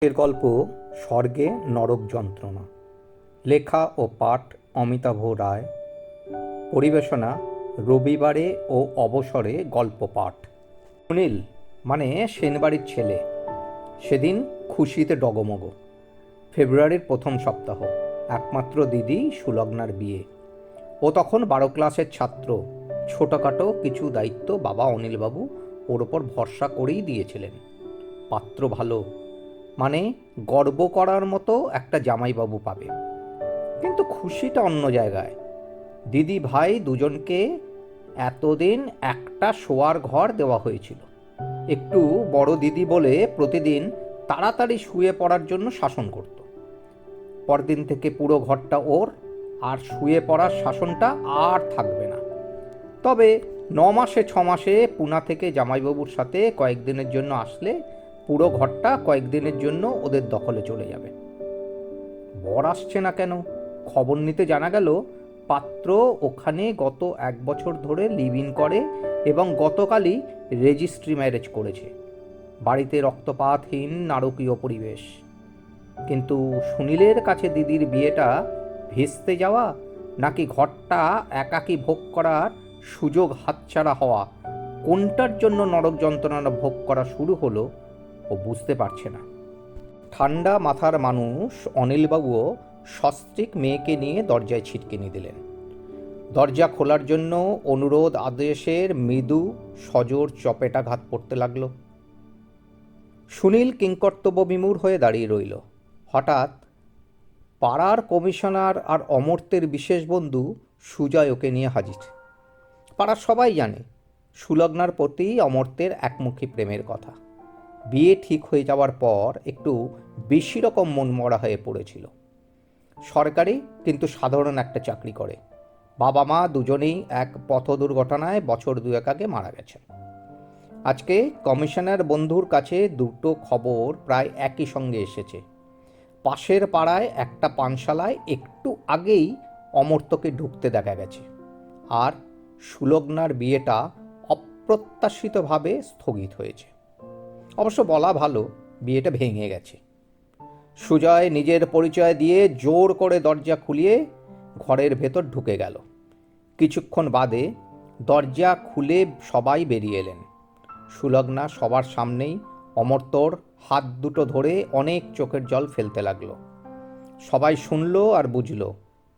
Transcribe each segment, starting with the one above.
এর গল্প স্বর্গে নরক যন্ত্রণা। লেখা ও পাঠ অমিতাভ রায়। পরিবেশনা রবিবারে ও অবসরে গল্প পাঠ। সুনীল মানে সেনবাড়ির ছেলে। সেদিন খুশিতে ডগমগ। ফেব্রুয়ারির প্রথম সপ্তাহ। একমাত্র দিদি সুলগ্নার বিয়ে। ও তখন 12 ক্লাসের ছাত্র। ছোটোখাটো কিছু দায়িত্ব বাবা অনিলবাবু ওর ওপর ভরসা করেই দিয়েছিলেন। পাত্র ভালো, মানে গর্ব করার মতো একটা জামাইবাবু পাবে। কিন্তু খুশিটা অন্য জায়গায়। দিদি ভাই দুজনকে এতদিন একটা শোয়ার ঘর দেওয়া হয়েছিল। একটু বড় দিদি বলে প্রতিদিন তাড়াতাড়ি শুয়ে পড়ার জন্য শাসন করত। পরদিন থেকে পুরো ঘরটা ওর, আর শুয়ে পড়ার শাসনটা আর থাকবে না। তবে 9 মাসে 6 মাসে পুনা থেকে জামাইবাবুর সাথে কয়েকদিনের জন্য আসলে পুরো ঘরটা কয়েকদিনের জন্য ওদের দখলে চলে যাবে। বর আসছে না কেন খবর নিতে জানা গেল পাত্র ওখানে গত 1 বছর ধরে লিভ ইন করে এবং গতকালই রেজিস্ট্রি ম্যারেজ করেছে। বাড়িতে রক্তপাতহীন নারকীয় পরিবেশ। কিন্তু সুনীলের কাছে দিদির বিয়েটা ভেস্তে যাওয়া নাকি ঘরটা একাকী ভোগ করার সুযোগ হাতছাড়া হওয়া, কোনটার জন্য নরক যন্ত্রণা ভোগ করা শুরু হলো ও বুঝতে পারছে না। ঠান্ডা মাথার মানুষ অনিলবাবুও সস্ত্রীক মেয়েকে নিয়ে দরজায় ছিটকিনি দিলেন। দরজা খোলার জন্য অনুরোধ আদেশের মৃদু সজোর চপেটাঘাত পড়তে লাগলো। সুনীল কিংকর্তব্য বিমূঢ় হয়ে দাঁড়িয়ে রইল। হঠাৎ পাড়ার কমিশনার আর অমর্ত্যের বিশেষ বন্ধু সুজয় ওকে নিয়ে হাজির। পাড়ার সবাই জানে সুলগ্নার প্রতি অমর্ত্যের একমুখী প্রেমের কথা। বিয়ে ঠিক হয়ে যাওয়ার পর একটু বেশি রকম মনমরা হয়ে পড়েছিল। সরকারি কিন্তু সাধারণ একটা চাকরি করে। বাবা মা দুজনেই এক পথ দুর্ঘটনায় বছর 2 আগে মারা গেছেন। আজকে কমিশনার বন্ধুর কাছে দুটো খবর প্রায় একই সঙ্গে এসেছে। পাশের পাড়ায় একটা পানশালায় একটু আগেই অমর্ত্যকে ঢুকতে দেখা গেছে, আর সুলগ্নার বিয়েটা অপ্রত্যাশিতভাবে স্থগিত হয়েছে। অবশ্য বলা ভালো, বিয়েটা ভেঙে গেছে। সুজয় নিজের পরিচয় দিয়ে জোর করে দরজা খুলিয়ে ঘরের ভেতর ঢুকে গেল। কিছুক্ষণ বাদে দরজা খুলে সবাই বেরিয়ে এলেন। সুলগ্না সবার সামনেই অমর্ত্যর হাত দুটো ধরে অনেক চোখের জল ফেলতে লাগলো। সবাই শুনল আর বুঝল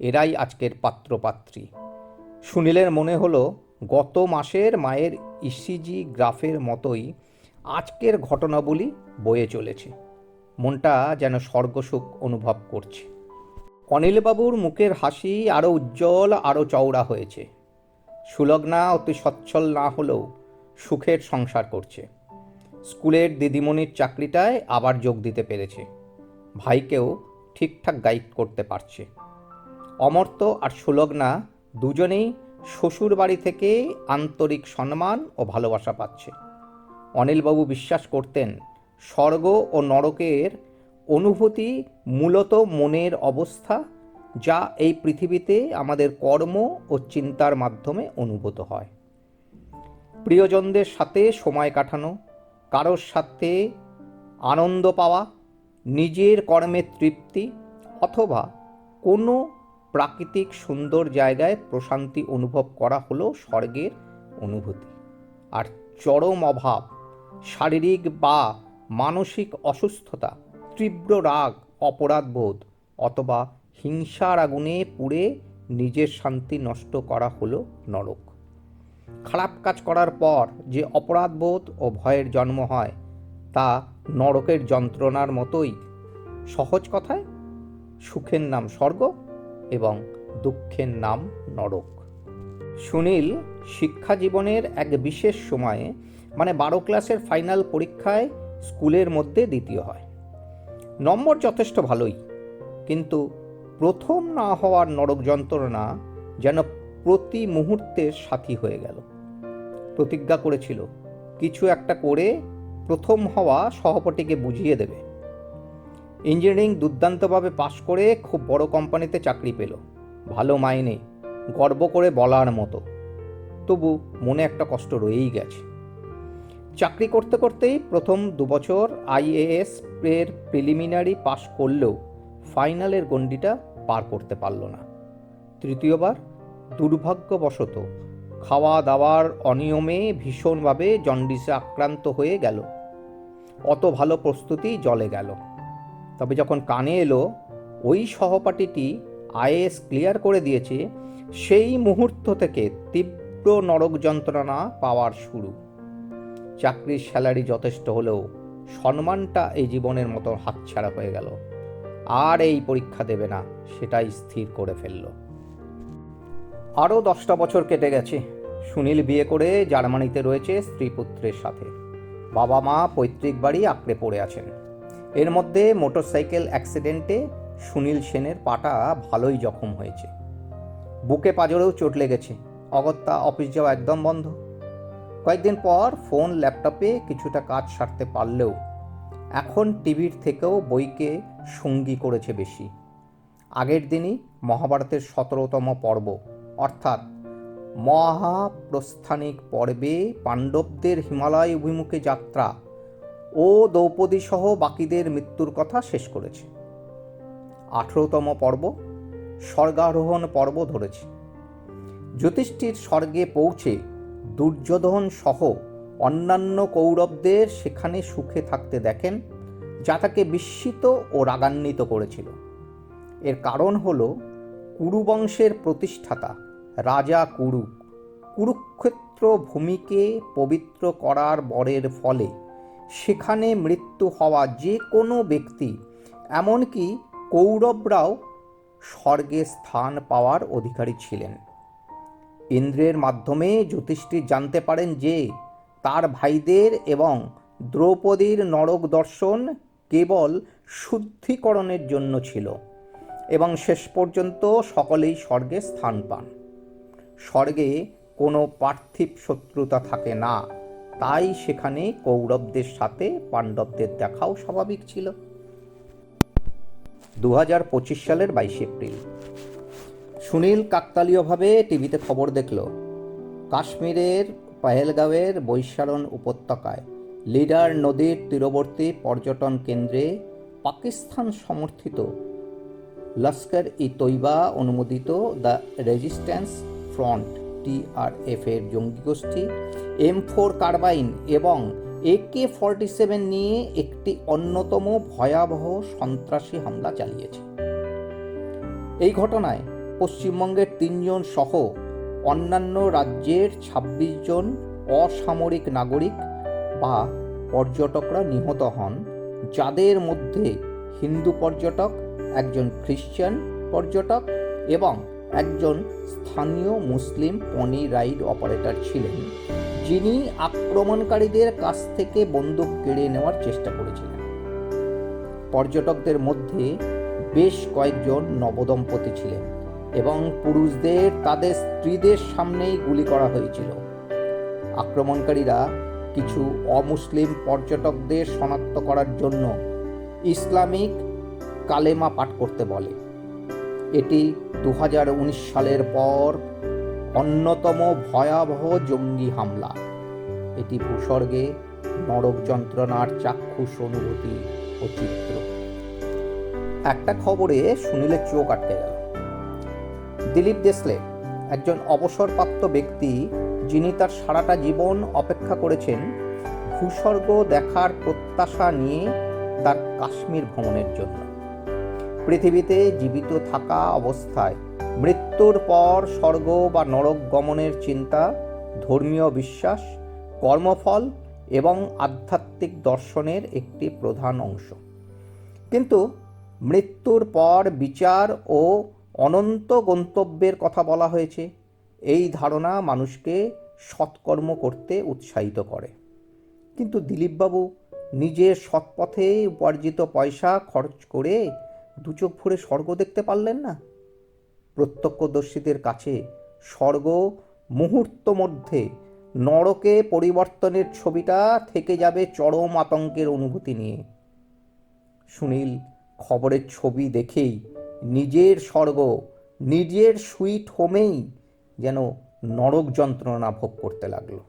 এরাই আজকের পাত্রপাত্রী। সুনীলের মনে হলো গত মাসের মায়ের ইসিজি গ্রাফের মতোই আজকের ঘটনাবলী বয়ে চলেছে। মনটা যেন স্বর্গসুখ অনুভব করছে। অনিলবাবুর মুখের হাসি আরও উজ্জ্বল, আরও চওড়া হয়েছে। সুলগ্না অতি সচ্ছল না হলেও সুখের সংসার করছে। স্কুলের দিদিমণির চাকরিটায় আবার যোগ দিতে পেরেছে। ভাইকেও ঠিকঠাক গাইড করতে পারছে। অমর্ত্য আর সুলগ্না দুজনেই শ্বশুর বাড়ি থেকে আন্তরিক সম্মান ও ভালোবাসা পাচ্ছে। অনিলবাবু বিশ্বাস করতেন স্বর্গ ও নরকের অনুভূতি মূলত মনের অবস্থা, যা এই পৃথিবীতে আমাদের কর্ম ও চিন্তার মাধ্যমে অনুভূত হয়। প্রিয়জনদের সাথে সময় কাটানো, কারোর সাথে আনন্দ পাওয়া, নিজের কর্মের তৃপ্তি, অথবা কোনো প্রাকৃতিক সুন্দর জায়গায় প্রশান্তি অনুভব করা হলো স্বর্গের অনুভূতি। আর চরম অভাব, শারীরিক বা মানসিক অসুস্থতা, তীব্র রাগ, অপরাধবোধ অথবা হিংসার আগুনে পুড়ে নিজের শান্তি নষ্ট করা হলো নরক। খারাপ কাজ করার পর যে অপরাধবোধ ও ভয়ের জন্ম হয় তা নরকের যন্ত্রণার মতোই। সহজ কথায়, সুখের নাম স্বর্গ এবং দুঃখের নাম নরক। সুনীল শিক্ষা জীবনের এক বিশেষ সময়ে, মানে 12 ক্লাসের ফাইনাল পরীক্ষায় স্কুলের মধ্যে দ্বিতীয় হয়। নম্বর যথেষ্ট ভালোই, কিন্তু প্রথম না হওয়ার নরক যন্ত্রণা যেন প্রতি মুহূর্তের সাথী হয়ে গেল। প্রতিজ্ঞা করেছিল কিছু একটা করে প্রথম হওয়া সহপাঠীকে বুঝিয়ে দেবে। ইঞ্জিনিয়ারিং দুর্দান্তভাবে পাশ করে খুব বড় কোম্পানিতে চাকরি পেল, ভালো মাইনে, গর্ব করে বলার মতো। তবু মনে একটা কষ্ট রয়েই গেছে। চাকরি করতে করতেই প্রথম 2 বছর IAS এর প্রিলিমিনারি পাশ করলেও ফাইনালের গণ্ডিটা পার করতে পারল না। তৃতীয়বার দুর্ভাগ্যবশত খাওয়া দাওয়ার অনিয়মে ভীষণভাবে জন্ডিসে আক্রান্ত হয়ে গেল। অত ভালো প্রস্তুতি জলে গেল। তবে যখন কানে এলো ওই সহপাঠীটি IAS ক্লিয়ার করে দিয়েছে, সেই মুহূর্ত থেকে তীব্র নরক যন্ত্রণা পাওয়ার শুরু। চাকরির স্যালারি যথেষ্ট হলেও সম্মানটা এই জীবনের মতো হাতছাড়া হয়ে গেল। আর এই পরীক্ষা দেবে না সেটাই স্থির করে ফেলল। আরও 10টা বছর কেটে গেছে। সুনীল বিয়ে করে জার্মানিতে রয়েছে স্ত্রী পুত্রের সাথে। বাবা মা পৈতৃক বাড়ি আঁকড়ে পড়ে আছেন। এর মধ্যে মোটরসাইকেল অ্যাক্সিডেন্টে সুনীল সেনের পাটা ভালোই জখম হয়েছে। বুকে পাঁজরেও চোট লেগেছে। অগত্যা অফিস যাওয়া একদম বন্ধ। কয়েকদিন পর ফোন ল্যাপটপে কিছুটা কাজ সারতে পারলেও এখন টিভির থেকেও বইকে সঙ্গী করেছে বেশি। আগের দিনই মহাভারতের 17তম পর্ব অর্থাৎ মহাপ্রস্থানিক পর্বে পাণ্ডবদের হিমালয় অভিমুখে যাত্রা ও দ্রৌপদী সহ বাকিদের মৃত্যুর কথা শেষ করেছে। 18তম পর্ব স্বর্গারোহণ পর্ব ধরেছে। যুধিষ্ঠির স্বর্গে পৌঁছে দুর্যোধন সহ অন্যান্য কৌরবদের সেখানে সুখে থাকতে দেখেন, যা তাকে বিস্মিত ও রাগান্বিত করেছিল। এর কারণ হল কুরুবংশের প্রতিষ্ঠাতা রাজা কুরুক্ষেত্র ভূমিকে পবিত্র করার বরের ফলে সেখানে মৃত্যু হওয়া যে কোনো ব্যক্তি, এমনকি কৌরবরাও স্বর্গে স্থান পাওয়ার অধিকারী ছিলেন। ইন্দ্রের মাধ্যমে যুধিষ্ঠির জানতে পারেন যে তার ভাইদের এবং দ্রৌপদীর নরক দর্শন কেবল শুদ্ধিকরণের জন্য ছিল এবং শেষ পর্যন্ত সকলেই স্বর্গে স্থান পান। স্বর্গে কোনো পার্থিব শত্রুতা থাকে না, তাই সেখানে কৌরবদের সাথে পাণ্ডবদের দেখাও স্বাভাবিক ছিল। 2025 সালের 22 এপ্রিল সুনীল কাকতালীয়ভাবে টিভিতে খবর দেখল কাশ্মীরের পহেলগাঁওয়ের বৈশারণ উপত্যকায় লিডার নদীর তীরবর্তী পর্যটন কেন্দ্রে পাকিস্তান সমর্থিত লস্কর-ই-তৈবা অনুমোদিত দ্য রেজিস্ট্যান্স ফ্রন্ট TRF এর জঙ্গি গোষ্ঠী M4 কার্বাইন এবং AK-47 নিয়ে একটি অন্যতম ভয়াবহ সন্ত্রাসী হামলা চালিয়েছে। এই ঘটনায় পশ্চিমবঙ্গের 3 জন সহ অন্যান্য রাজ্যের 26 জন অসামরিক নাগরিক বা পর্যটকরা নিহত হন, যাদের মধ্যে হিন্দু পর্যটক, একজন খ্রিস্টান পর্যটক এবং একজন স্থানীয় মুসলিম পনি রাইড অপারেটর ছিলেন, যিনি আক্রমণকারীদের কাছ থেকে বন্দুক কেড়ে নেওয়ার চেষ্টা করেছিলেন। পর্যটকদের মধ্যে বেশ কয়েকজন নবদম্পতি ছিলেন এবং পুরুষদের তাদের স্ত্রীদের সামনেই গুলি করা হয়েছিল। আক্রমণকারীরা কিছু অমুসলিম পর্যটকদের শনাক্ত করার জন্য ইসলামিক কালেমা পাঠ করতে বলে। এটি 2019 সালের পর অন্যতম ভয়াবহ জঙ্গি হামলা। এটি ভূস্বর্গে নরক যন্ত্রণার চাক্ষুষ অনুভূতি ও চিত্র। একটা খবরে সুনীলের চোখ আটকে গেল। দিলীপ দেশলে, একজন অবসরপ্রাপ্ত ব্যক্তি, যিনি তার সারাটা জীবন অপেক্ষা করেছেন ভূস্বর্গ দেখার প্রত্যাশা নিয়ে তার কাশ্মীর ভ্রমণের জন্য। পৃথিবীতে জীবিত থাকা অবস্থায় মৃত্যুর পর স্বর্গ বা নরক গমনের চিন্তা ধর্মীয় বিশ্বাস, কর্মফল এবং আধ্যাত্মিক দর্শনের একটি প্রধান অংশ। কিন্তু মৃত্যুর পর বিচার ও অনন্ত গন্তব্যের কথা বলা হয়েছে। এই ধারণা মানুষকে সৎকর্ম করতে উৎসাহিত করে। কিন্তু দিলীপবাবু নিজের সৎপথে উপার্জিত পয়সা খরচ করে দুচোখ ভরে স্বর্গ দেখতে পারলেন না। প্রত্যক্ষদর্শীদের কাছে স্বর্গ মুহূর্ত মধ্যে নরকে পরিবর্তনের ছবিটা থেকে যাবে চরম আতঙ্কের অনুভূতি নিয়ে। সুনীল খবরের ছবি দেখেই নিজের স্বর্গ, নিজের সুইট হোমেই যেন নরক যন্ত্রণা ভোগ করতে লাগলো।